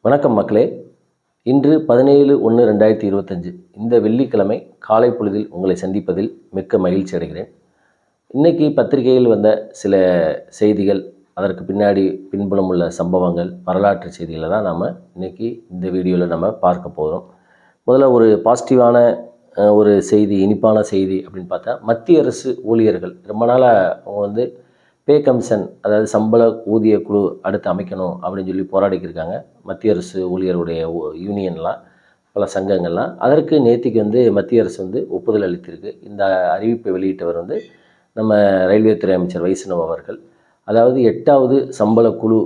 வணக்கம் மக்களே. இன்று 17/1/2025 இந்த வெள்ளிக்கிழமை காலை பொழுதில் உங்களை சந்திப்பதில் மிக்க மகிழ்ச்சி அடைகிறேன். இன்றைக்கி பத்திரிகையில் வந்த சில செய்திகள், அதற்கு பின்னாடி பின்புலம் உள்ள சம்பவங்கள், வரலாற்று செய்திகளை தான் நாம் இன்றைக்கி இந்த வீடியோவில் நம்ம பார்க்க போகிறோம். முதல்ல ஒரு பாசிட்டிவான ஒரு செய்தி, இனிப்பான செய்தி அப்படின்னு பார்த்தா, மத்திய அரசு ஊழியர்கள் ரொம்ப நாளாக அவங்க பே கமிஷன், அதாவது சம்பள ஊதிய குழு அடுத்து அமைக்கணும் அப்படின்னு சொல்லி போராடிக்கிருக்காங்க. மத்திய அரசு ஊழியருடைய யூனியன்லாம், பல சங்கங்கள்லாம். அதற்கு நேற்றுக்கு மத்திய அரசு ஒப்புதல் அளித்திருக்கு. இந்த அறிவிப்பை வெளியிட்டவர் நம்ம ரயில்வே துறை அமைச்சர் வைஷ்ணவ் அவர்கள். அதாவது 8வது சம்பள குழு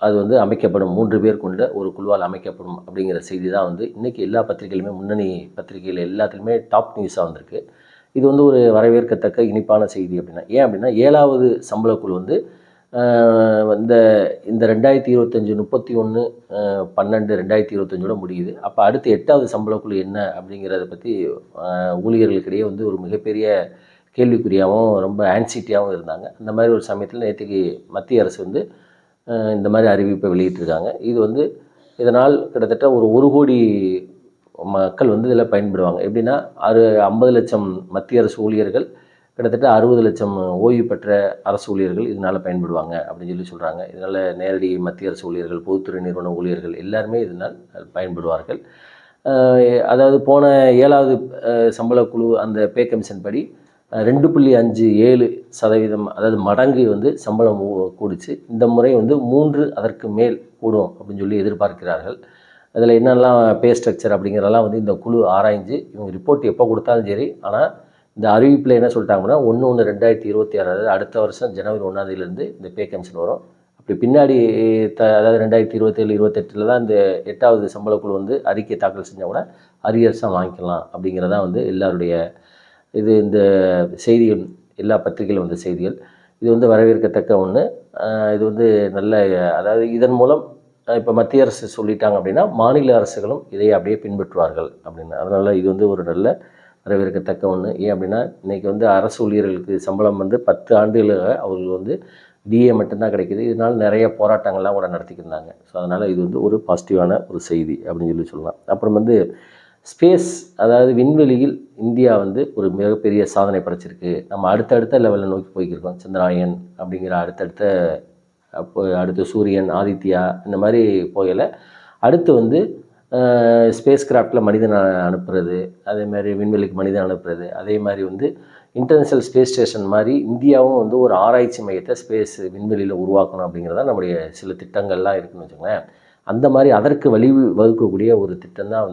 அது அமைக்கப்படும், 3 பேர் கொண்ட ஒரு குழுவால் அமைக்கப்படும் அப்படிங்கிற செய்தி தான் இன்றைக்கி எல்லா பத்திரிகையிலுமே, முன்னணி பத்திரிகைகள் எல்லாத்துலேயுமே டாப் நியூஸாக வந்திருக்கு. இது ஒரு வரவேற்கத்தக்க இனிப்பான செய்தி. அப்படின்னா 7வது சம்பள குழு இந்த 2025 31/12/2025 முடியுது. அப்போ அடுத்து 8வது சம்பள குழு என்ன அப்படிங்கிறத பற்றி ஊழியர்களுக்கிடையே ஒரு மிகப்பெரிய கேள்விக்குறியாகவும் ரொம்ப ஆன்சைட்டியாகவும் இருந்தாங்க. அந்த மாதிரி ஒரு சமயத்தில் நேற்றுக்கு மத்திய அரசு இந்த மாதிரி அறிவிப்பை வெளியிட்டிருக்காங்க. இது இதனால் கிட்டத்தட்ட ஒரு 1 கோடி மக்கள் இதில் பயன்படுவாங்க. எப்படின்னா 50 லட்சம் மத்திய அரசு ஊழியர்கள், கிட்டத்தட்ட 60 லட்சம் ஓய்வு பெற்ற அரசு ஊழியர்கள் இதனால் பயன்படுவாங்க அப்படின்னு சொல்லி சொல்கிறாங்க. இதனால் நேரடி மத்திய அரசு ஊழியர்கள், பொதுத்துறை நிறுவன ஊழியர்கள் எல்லாருமே இதனால் பயன்படுவார்கள். அதாவது போன 7வது சம்பள குழு அந்த பே கமிஷன் படி 2.57%, அதாவது மடங்கு சம்பளம் கூடுச்சு. இந்த முறை 3 அதற்கு மேல் கூடும் அப்படின்னு சொல்லி எதிர்பார்க்கிறார்கள். அதில் என்னெல்லாம் பே ஸ்ட்ரக்சர் அப்படிங்கிறதெல்லாம் இந்த குழு ஆராய்ஞ்சு இவங்க ரிப்போர்ட் எப்போ கொடுத்தாலும் சரி. ஆனால் இந்த அறிவிப்பில் என்ன சொல்லிட்டாங்கன்னா 1/1/2026, அதாவது அடுத்த வருஷம் ஜனவரி 1ஆம் இந்த பே கமிஷன் வரும். அப்படி பின்னாடி அதாவது 2027, 28 தான் இந்த 8வது சம்பள குழு அறிக்கை தாக்கல் செஞ்சால் கூட அரியர்ஸாக வாங்கிக்கலாம் அப்படிங்கிறதான் எல்லாருடைய இந்த செய்திகள், எல்லா பத்திரிகையில் வந்த செய்திகள். இது வரவேற்கத்தக்க ஒன்று. இது நல்ல, அதாவது இதன் மூலம் இப்போ மத்திய அரசு சொல்லிட்டாங்க அப்படின்னா மாநில அரசுகளும் இதை அப்படியே பின்பற்றுவார்கள் அப்படின்னு. அதனால் இது ஒரு நல்ல வரவேற்கத்தக்க ஒன்று. ஏன் அப்படின்னா இன்றைக்கி அரசு ஊழியர்களுக்கு சம்பளம் 10 ஆண்டுகளாக அவர்கள் டிஏ மட்டும்தான் கிடைக்கிது. இதனால் நிறைய போராட்டங்கள்லாம் கூட நடத்திக்கிருந்தாங்க. ஸோ அதனால் இது ஒரு பாசிட்டிவான ஒரு செய்தி அப்படின்னு சொல்லி சொல்லலாம். அப்புறம் ஸ்பேஸ், அதாவது விண்வெளியில் இந்தியா ஒரு மிகப்பெரிய சாதனை படைச்சிருக்கு. நம்ம அடுத்தடுத்த லெவலில் நோக்கி போய்க்கிருக்கோம். சந்திராயன் அப்படிங்கிற அடுத்து சூரியன், ஆதித்யா, இந்த மாதிரி போகல. அடுத்து ஸ்பேஸ் கிராஃப்டில் மனிதன் அனுப்புறது, அதே மாதிரி விண்வெளிக்கு மனிதன் அனுப்புறது, அதே மாதிரி இன்டர்நேஷ்னல் ஸ்பேஸ் ஸ்டேஷன் மாதிரி இந்தியாவும் ஒரு ஆராய்ச்சி மையத்தை ஸ்பேஸ் விண்வெளியில் உருவாக்கணும் அப்படிங்கிறதான் நம்முடைய சில திட்டங்கள்லாம் இருக்குதுன்னு வச்சுக்கோங்களேன். அந்த மாதிரி அதற்கு வழி வகுக்கக்கூடிய ஒரு திட்டம் தான்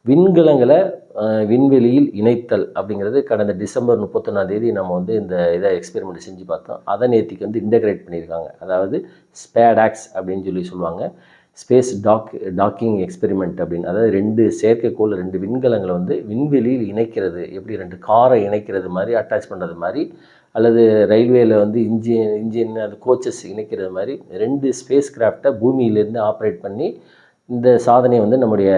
விண்கலங்களை விண்வெளியில் இணைத்தல் அப்படிங்கிறது. கடந்த டிசம்பர் 31 நம்ம இந்த இதை எக்ஸ்பெரிமெண்ட் செஞ்சு பார்த்தோம். அதை நேற்றுக்கு இன்டெகிரேட் பண்ணியிருக்காங்க. அதாவது ஸ்பேடாக்ஸ் அப்படின்னு சொல்லி சொல்லுவாங்க, ஸ்பேஸ் டாக்கிங் எக்ஸ்பெரிமெண்ட் அப்படின்னு. அதாவது 2 செயற்கைக்கோள், 2 விண்கலங்களை விண்வெளியில் இணைக்கிறது. எப்படி 2 காரை இணைக்கிறது மாதிரி, அட்டாச் பண்ணுறது மாதிரி, அல்லது ரயில்வேயில் இன்ஜின் அது கோச்சஸ் இணைக்கிறது மாதிரி 2 ஸ்பேஸ் கிராஃப்டை பூமியிலேருந்து ஆப்ரேட் பண்ணி இந்த சாதனையை நம்முடைய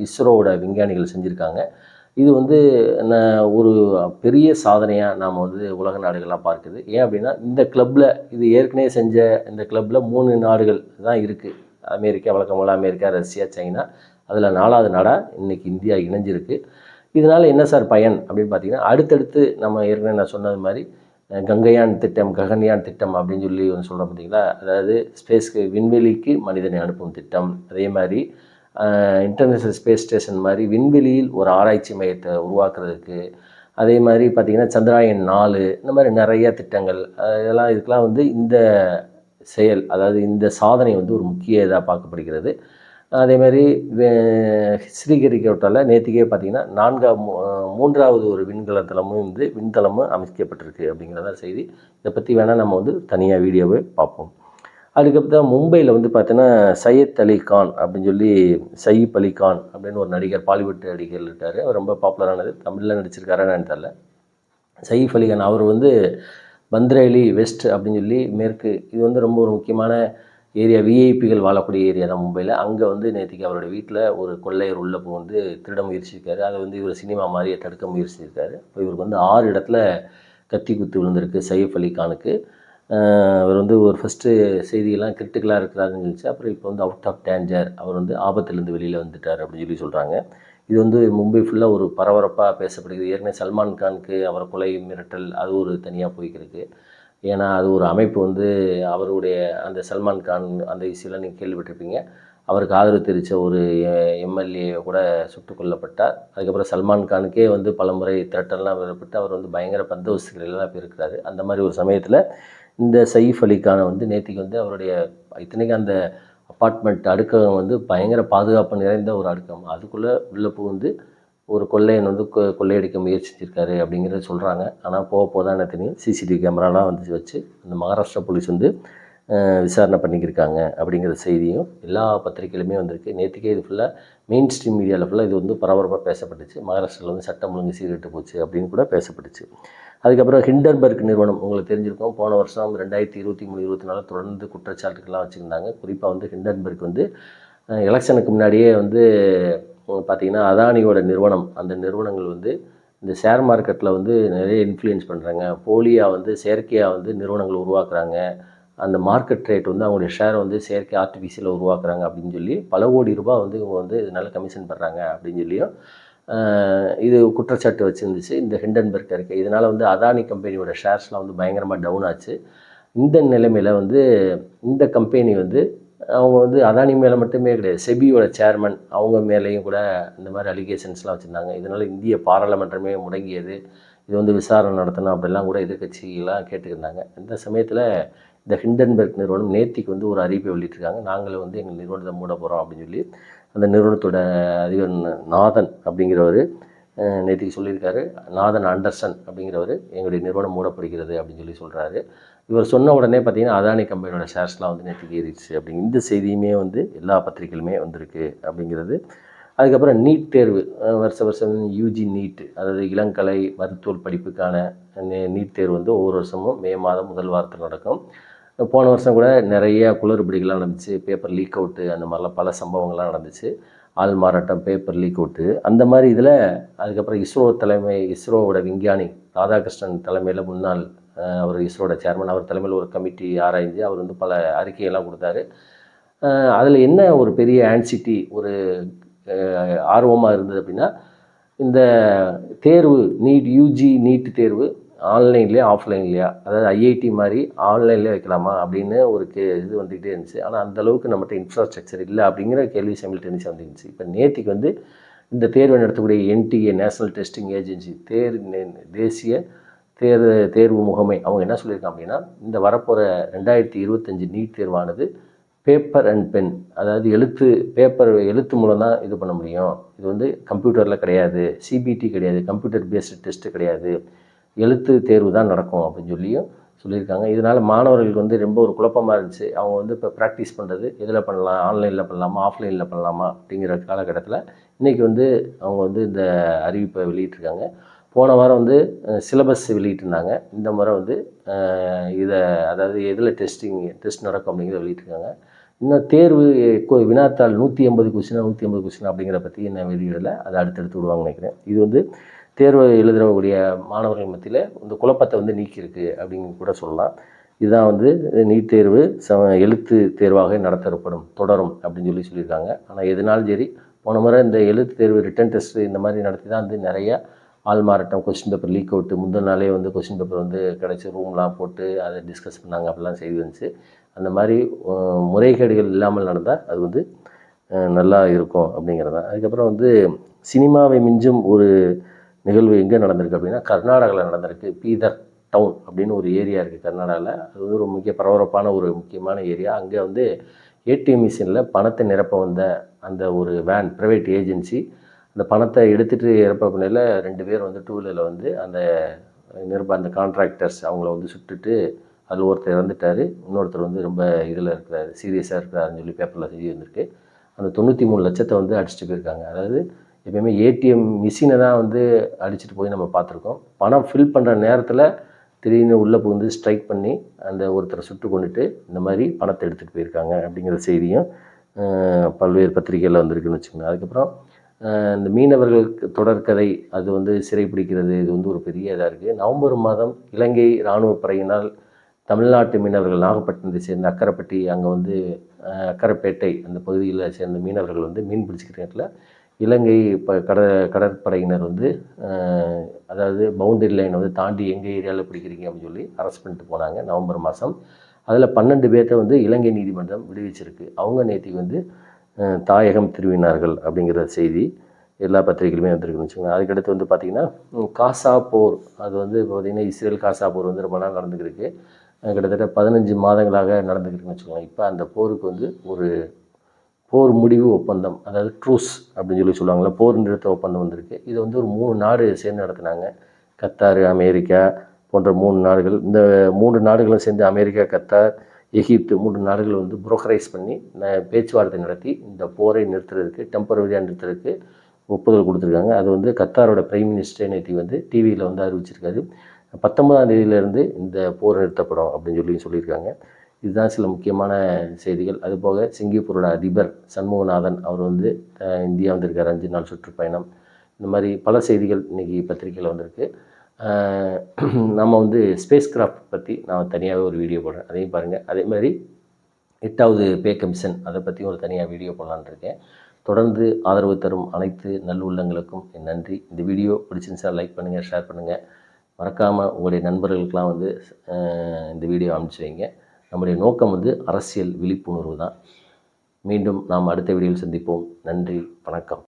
இஸ்ரோவோட விஞ்ஞானிகள் செஞ்சுருக்காங்க. இது ஒரு பெரிய சாதனையாக நாம் உலக நாடுகள்லாம் பார்க்குது. ஏன் அப்படின்னா இந்த கிளப்பில், இது ஏற்கனவே செஞ்ச இந்த கிளப்பில் 3 நாடுகள் தான் இருக்குது. அமெரிக்கா, வழக்கம் போல் அமெரிக்கா, ரஷ்யா, சைனா. அதில் 4வது நாடாக இன்றைக்கி இந்தியா இணைஞ்சிருக்கு. இதனால் என்ன சார் பயன் அப்படின்னு பார்த்தீங்கன்னா, அடுத்தடுத்து நம்ம ஏற்கனவே நான் சொன்னது மாதிரி கங்கயான் திட்டம், ககன்யான் திட்டம் அப்படின்னு சொல்லி சொல்கிறோம் பார்த்தீங்களா. அதாவது ஸ்பேஸ்க்கு, விண்வெளிக்கு மனிதனை அனுப்பும் திட்டம். அதே மாதிரி இன்டர்நேஷ்னல் ஸ்பேஸ் ஸ்டேஷன் மாதிரி விண்வெளியில் ஒரு ஆராய்ச்சி மையத்தை உருவாக்குறதுக்கு, அதே மாதிரி பார்த்திங்கன்னா சந்திராயன் 4, இந்த மாதிரி நிறைய திட்டங்கள், இதுக்கெலாம் இந்த செயல், அதாவது இந்த சாதனை ஒரு முக்கிய இதாக பார்க்கப்படுகிறது. அதே மாதிரி ஸ்ரீஹரிகோட்டாவில் நேற்றுக்கே பார்த்திங்கன்னா 3வது ஒரு விண்தளமும் அமைக்கப்பட்டிருக்கு அப்படிங்கிறத செய்தி. இதை பற்றி வேணால் நம்ம தனியாக வீடியோவை பார்ப்போம். அதுக்கப்புறம் மும்பையில் பார்த்தீங்கன்னா சையத் அலி கான் அப்படின்னு சொல்லி, சயீப் அலி கான் அப்படின்னு ஒரு நடிகர், பாலிவுட் நடிகர் இருக்கார். அவர் ரொம்ப பாப்புலரானது. தமிழில் நடிச்சிருக்காருன்னு தெரியல. சயீப் அலி கான் அவர் பந்த்ரேலி வெஸ்ட் அப்படின்னு சொல்லி மேற்கு, இது ரொம்ப ஒரு முக்கியமான ஏரியா, விஐபிகள் வாழக்கூடிய ஏரியா தான் மும்பையில். அங்கே நேற்றுக்கு அவருடைய வீட்டில் ஒரு கொள்ளையர் உள்ள திருட முயற்சிருக்காரு. அதை இவர் சினிமா மாதிரியே தடுக்க முயற்சிருக்காரு. இப்போ இவருக்கு 6 இடத்துல கத்தி குத்து விழுந்திருக்கு சையப் அலி கானுக்கு. அவர் வந்து ஒரு ஃபஸ்ட்டு செய்தியெல்லாம் கிரிட்டிக்கலாக இருக்கிறாருன்னு சொல்லிச்சு. அப்புறம் இப்போ வந்து அவுட் ஆஃப் டேஞ்சர், அவர் வந்து ஆபத்துலேருந்து வெளியில் வந்துட்டார் அப்படின்னு சொல்லி சொல்கிறாங்க. இது வந்து மும்பை ஃபுல்லாக ஒரு பரபரப்பாக பேசப்படுகிறது. ஏற்கனவே சல்மான் கானுக்கு அவரை கொலை மிரட்டல் அது ஒரு தனியாக போய்க்கிருக்கு. ஏன்னா அது ஒரு அமைப்பு வந்து அவருடைய அந்த சல்மான் கான் அந்த இஷ்யூலாம் நீங்கள் கேள்விப்பட்டிருப்பீங்க. அவருக்கு ஆதரவு தெரிவித்த ஒரு எம்எல்ஏ கூட சுட்டுக் கொல்லப்பட்டார். அதுக்கப்புறம் சல்மான் கானுக்கே வந்து பலமுறை திரட்டல்லாம் விடப்பட்டு அவர் வந்து பயங்கர பந்தோபஸ்துகள் எல்லாம் போயிருக்கிறாரு. அந்த மாதிரி ஒரு சமயத்தில் இந்த சயீஃப் அலி கானை வந்து நேத்திக்கு வந்து அவருடைய இத்தனைக்கும் அந்த அப்பார்ட்மெண்ட் அடுக்கம் வந்து பயங்கர பாதுகாப்பு நிறைந்த ஒரு அடுக்கம். அதுக்குள்ளே உள்ள புகுந்து ஒரு கொள்ளையன் வந்து கொள்ளையடிக்க முயற்சிச்சிருக்காரு அப்படிங்கிறத சொல்கிறாங்க. ஆனால் போக தான் எனக்கு தெரியும். சிசிடிவி கேமராலாம் வந்து வச்சு அந்த மகாராஷ்டிரா போலீஸ் வந்து விசாரணை பண்ணிக்கிருக்காங்க அப்படிங்கிற செய்தியும் எல்லா பத்திரிகையிலுமே வந்திருக்கு. நேற்றுக்கே இது ஃபுல்லாக மெயின் ஸ்ட்ரீம் மீடியாவில் ஃபுல்லாக இது வந்து பரபரப்பாக பேசப்பட்டுச்சு. மகாராஷ்டிராவில் வந்து சட்டம் ஒழுங்கு சீர்கெட்டு போச்சு அப்படின்னு கூட பேசப்பட்டுச்சு. அதுக்கப்புறம் ஹிண்டன்பர்க் நிறுவனம் உங்களுக்கு தெரிஞ்சிருக்கும். போன வருஷம் 2023, 24 தொடர்ந்து குற்றச்சாட்டுக்கெல்லாம் வச்சுருந்தாங்க. குறிப்பாக வந்து ஹிண்டன்பர்க் வந்து எலெக்ஷனுக்கு முன்னாடியே வந்து பார்த்திங்கன்னா அதானியோட நிறுவனம், அந்த நிறுவனங்கள் வந்து இந்த ஷேர் மார்க்கெட்டில் வந்து நிறைய இன்ஃப்ளூயன்ஸ் பண்ணுறாங்க. போலியாக வந்து செயற்கையாக வந்து நிறுவனங்கள் உருவாக்குறாங்க. அந்த மார்க்கெட் ரேட் வந்து அவங்களுடைய ஷேரை வந்து செயற்கை ஆர்டிஃபிஷியலாக உருவாக்குறாங்க அப்படின்னு சொல்லி பல கோடி ரூபாய் வந்து இவங்க வந்து இதனால் கமிஷன் பண்ணுறாங்க அப்படின்னு சொல்லியும் இது குற்றச்சாட்டு வச்சுருந்துச்சு இந்த ஹிண்டன்பர்க் அறிக்கை. இதனால் வந்து அதானி கம்பெனியோட ஷேர்ஸ்லாம் வந்து பயங்கரமாக டவுன் ஆச்சு. இந்த நிலைமையில் வந்து இந்த கம்பெனி வந்து அவங்க வந்து அதானி மேலே மட்டுமே கிடையாது, செபியோட சேர்மன் அவங்க மேலேயும் கூட இந்த மாதிரி அலிகேஷன்ஸ்லாம் வச்சுருந்தாங்க. இதனால் இந்திய பாராளுமன்றமே முடங்கியது. இது வந்து விசாரணை நடத்தணும் அப்படிலாம் கூட எதிர்கட்சிகள்லாம் கேட்டுக்கிருந்தாங்க. இந்த சமயத்தில் இந்த ஹிண்டன்பர்க் நிறுவனம் நேத்திக்கு வந்து ஒரு அறிவிப்பை வெளியிட்டிருக்காங்க. நாங்கள் வந்து எங்கள் நிறுவனத்தை மூட போகிறோம் அப்படின்னு சொல்லி அந்த நிறுவனத்தோட அதிபர் நாதன் அப்படிங்கிறவர் நேத்திக்கு சொல்லியிருக்காரு. நாதன் ஆண்டர்சன் அப்படிங்கிறவர் எங்களுடைய நிறுவனம் மூடப்படுகிறது அப்படின்னு சொல்லி சொல்கிறாரு. இவர் சொன்ன உடனே பார்த்திங்கன்னா அதானி கம்பெனியோட ஷேர்ஸ்லாம் வந்து நேற்றுக்கு ஏறிடுச்சு அப்படிங்க இந்த செய்தியுமே வந்து எல்லா பத்திரிகைகளுமே வந்திருக்கு அப்படிங்கிறது. அதுக்கப்புறம் நீட் தேர்வு வருஷம் யூஜி நீட், அதாவது இளங்கலை மருத்துவ படிப்புக்கான நீட் தேர்வு வந்து ஒவ்வொரு வருஷமும் மே மாதம் முதல் வாரத்தில் நடக்கும். போன வருஷம் கூட நிறைய குளறுபடிகள்லாம் நடந்துச்சு. பேப்பர் லீக் அவுட்டு அந்த மாதிரிலாம் பல சம்பவங்கள்லாம் நடந்துச்சு. ஆள் மாறாட்டம், பேப்பர் லீக் அவுட்டு அந்த மாதிரி இதில். அதுக்கப்புறம் இஸ்ரோவோட விஞ்ஞானி ராதாகிருஷ்ணன் தலைமையில் முன்னாள் அவர் இஸ்ரோட சேர்மன், அவர் தலைமையில் ஒரு கமிட்டி ஆராய்ஞ்சு அவர் வந்து பல அறிக்கையெல்லாம் கொடுத்தாரு. அதில் என்ன ஒரு பெரிய ஆன்சிட்டி ஒரு ஆர்வமாக இருந்தது அப்படின்னா, இந்த தேர்வு யூஜி நீட் தேர்வு ஆன்லைன்லேயா ஆஃப்லைன்லையா, அதாவது ஐஐடி மாதிரி ஆன்லைன்லேயே வைக்கலாமா அப்படின்னு ஒரு இது வந்துக்கிட்டே இருந்துச்சு. ஆனால் அந்தளவுக்கு நம்மகிட்ட இன்ஃப்ராஸ்ட்ரக்சர் இல்லை அப்படிங்கிற கேள்வி சைமல்டேனியஸாக வந்துருந்துச்சு. இப்போ நேற்றுக்கு வந்து இந்த தேர்வை நடத்தக்கூடிய என்டிஏ நேஷனல் டெஸ்டிங் ஏஜென்சி தேசிய தேர்வு முகமை அவங்க என்ன சொல்லியிருக்காங்க அப்படின்னா, இந்த வரப்போகிற 2025 நீட் தேர்வானது பேப்பர் அண்ட் பென், அதாவது எழுத்து மூலம் தான் இது பண்ண முடியும். இது வந்து கம்ப்யூட்டரில் கிடையாது, சிபிடி கிடையாது, கம்ப்யூட்டர் பேஸ்டு டெஸ்ட்டு கிடையாது, எழுத்து தேர்வு தான் நடக்கும் அப்படின்னு சொல்லியிருக்காங்க. இதனால் மாணவர்களுக்கு வந்து ரொம்ப ஒரு குழப்பமாக இருந்துச்சு. அவங்க வந்து இப்போ ப்ராக்டிஸ் பண்ணுறது எதில் பண்ணலாம், ஆன்லைனில் பண்ணலாமா ஆஃப்லைனில் பண்ணலாமா அப்படிங்கிற காலகட்டத்தில் இன்றைக்கி வந்து அவங்க வந்து இந்த அறிவிப்பை வெளியிட்டிருக்காங்க. போன வாரம் வந்து சிலபஸ் வெளியிட்டிருந்தாங்க. இந்த முறை வந்து இதை அதாவது எதில் டெஸ்ட் நடக்கும் அப்படிங்கிறத வெளியிட்டிருக்காங்க. இன்னும் தேர்வு வினாத்தாள் 180 கொஸ்டின் அப்படிங்கிற பற்றி என்ன வெளியிடலை, அதை அடுத்தடுத்து விடுவாங்கன்னு நினைக்கிறேன். இது வந்து தேர்வு எழுதுறக்கூடிய மாணவர்கள் மத்தியில் இந்த குழப்பத்தை வந்து நீக்கியிருக்கு அப்படின்னு கூட சொல்லலாம். இதுதான் வந்து நீட் தேர்வு எழுத்து தேர்வாக தொடரும் அப்படின்னு சொல்லியிருக்காங்க. ஆனால் எதுனாலும் சரி, போன முறை இந்த எழுத்து தேர்வு ரிட்டன் டெஸ்ட் இந்த மாதிரி நடத்தி தான் வந்து நிறையா ஆள் மாறாட்டம், கொஸ்டின் பேப்பர் லீக் அவுட்டு, முந்தின நாளே வந்து கொஸ்டின் பேப்பர் வந்து கிடச்சி ரூம்லாம் போட்டு அதை டிஸ்கஸ் பண்ணாங்க அப்படிலாம் செய்து வந்துச்சு. அந்த மாதிரி முறைகேடுகள் இல்லாமல் நடந்தால் அது வந்து நல்லா இருக்கும் அப்படிங்கிறது தான். அதுக்கப்புறம் வந்து சினிமாவை மிஞ்சும் ஒரு நிகழ்வு எங்கே நடந்திருக்கு அப்படின்னா கர்நாடகாவில் நடந்திருக்கு. பீதர் டவுன் அப்படின்னு ஒரு ஏரியா இருக்குது கர்நாடகாவில். அது வந்து ஒரு பரபரப்பான ஒரு முக்கியமான ஏரியா. அங்கே வந்து ஏடிஎம் மிஷினில் பணத்தை நிரப்ப வந்த அந்த ஒரு வேன், ப்ரைவேட் ஏஜென்சி, அந்த பணத்தை எடுத்துகிட்டு இறப்ப பண்ணியில் 2 பேர் வந்து டூ வீலரில் வந்து அந்த கான்ட்ராக்டர்ஸ் அவங்கள வந்து சுட்டுட்டு அதில் ஒருத்தர் இறந்துட்டார். இன்னொருத்தர் வந்து ரொம்ப இதில் இருக்கிறார், சீரியஸாக இருக்கிறாருன்னு சொல்லி பேப்பரில் செய்தி வந்திருக்கு. அந்த 93 லட்சத்தை வந்து அடிச்சுட்டு போயிருக்காங்க. அதாவது எப்பயுமே ஏடிஎம் மிஷினை தான் வந்து அடிச்சுட்டு போய் நம்ம பார்த்துருக்கோம். பணம் ஃபில் பண்ணுற நேரத்தில் திடீர்னு உள்ளே புகுந்து ஸ்ட்ரைக் பண்ணி அந்த ஒருத்தரை சுட்டு கொண்டுட்டு இந்த மாதிரி பணத்தை எடுத்துகிட்டு போயிருக்காங்க அப்படிங்கிற செய்தியும் பல்வேறு பத்திரிகைகளில் வந்திருக்குன்னு வச்சுக்கோங்க. அதுக்கப்புறம் இந்த மீனவர்களுக்கு தொடர்கதை, அது வந்து சிறைப்பிடிக்கிறது, இது வந்து ஒரு பெரிய இதாக இருக்குது. நவம்பர் மாதம் இலங்கை இராணுவ படையினால் தமிழ்நாட்டு மீனவர்கள் நாகப்பட்டினத்தை சேர்ந்த அக்கரைப்பட்டி அங்கே வந்து அக்கரைப்பேட்டை அந்த பகுதியில் சேர்ந்த மீனவர்கள் வந்து மீன் பிடிச்சிக்கிற இடத்துல இலங்கை கடற்படையினர் வந்து அதாவது பவுண்டரி லைனை வந்து தாண்டி எங்கள் ஏரியாவில் பிடிக்கிறீங்க அப்படின்னு சொல்லி அரெஸ்ட் பண்ணிட்டு போனாங்க நவம்பர் மாதம். அதில் 12 பேர்த்த வந்து இலங்கை நீதிமன்றம் விடுவிச்சிருக்கு. அவங்க நேற்றுக்கு வந்து தாயகம் திரும்பினார்கள் அப்படிங்கிற செய்தி எல்லா பத்திரிகைகளுமே வந்திருக்குன்னு வச்சுக்கோங்க. அதுக்கடுத்து வந்து பார்த்திங்கன்னா காசா போர், அது வந்து பார்த்திங்கன்னா இஸ்ரேல் காசா போர் வந்து ரொம்ப நாள் நடந்துக்கிருக்கு. கிட்டத்தட்ட 15 மாதங்களாக நடந்துக்கிட்டுன்னு வச்சுக்கோங்க. இப்போ அந்த போருக்கு வந்து ஒரு போர் முடிவு ஒப்பந்தம், அதாவது ட்ரூஸ் அப்படின்னு சொல்லி சொல்லுவாங்கள்ல, போர் நிறுத்த ஒப்பந்தம் வந்திருக்கு. இது வந்து ஒரு 3 நாடு சேர்ந்து நடத்துனாங்க. கத்தார், அமெரிக்கா போன்ற 3 நாடுகள். இந்த 3 நாடுகளும் சேர்ந்து அமெரிக்கா, கத்தார், எகிப்து 3 நாடுகள் வந்து புரோக்கரைஸ் பண்ணி பேச்சுவார்த்தை நடத்தி இந்த போரை நிறுத்துறதுக்கு, டெம்பரவரியாக நிறுத்துறதுக்கு ஒப்புதல் கொடுத்துருக்காங்க. அது வந்து கத்தாரோட பிரைம் மினிஸ்டர் நேற்று வந்து டிவியில் வந்து அறிவிச்சிருக்காரு. 19ஆம் தேதியிலேருந்து இந்த போர் நிறுத்தப்படும் அப்படின்னு சொல்லியிருக்காங்க. இதுதான் சில முக்கியமான செய்திகள். அதுபோக சிங்கப்பூரோட அதிபர் சண்முகநாதன் அவர் வந்து இந்தியா வந்திருக்கார், 5 நாள் சுற்றுப்பயணம். இந்த மாதிரி பல செய்திகள் இன்றைக்கி பத்திரிக்கையில் வந்திருக்கு. நம்ம வந்து ஸ்பேஸ் கிராஃப்ட் பற்றி நான் தனியாகவே ஒரு வீடியோ போடுறேன், அதையும் பாருங்கள். அதே மாதிரி 8வது பே கமிஷன் அதை பற்றி ஒரு தனியாக வீடியோ போடலான்னு இருக்கேன். தொடர்ந்து ஆதரவு தரும் அனைத்து நல்லுள்ளங்களுக்கும் என் நன்றி. இந்த வீடியோ பிடிச்சிருந்துச்சா லைக் பண்ணுங்கள், ஷேர் பண்ணுங்கள். மறக்காமல் உங்களுடைய நண்பர்களுக்கெலாம் வந்து இந்த வீடியோ அனுப்பிச்சி வைங்க. நம்முடைய நோக்கம் வந்து அரசியல் விழிப்புணர்வு தான். மீண்டும் நாம் அடுத்த வீடியோவில் சந்திப்போம். நன்றி, வணக்கம்.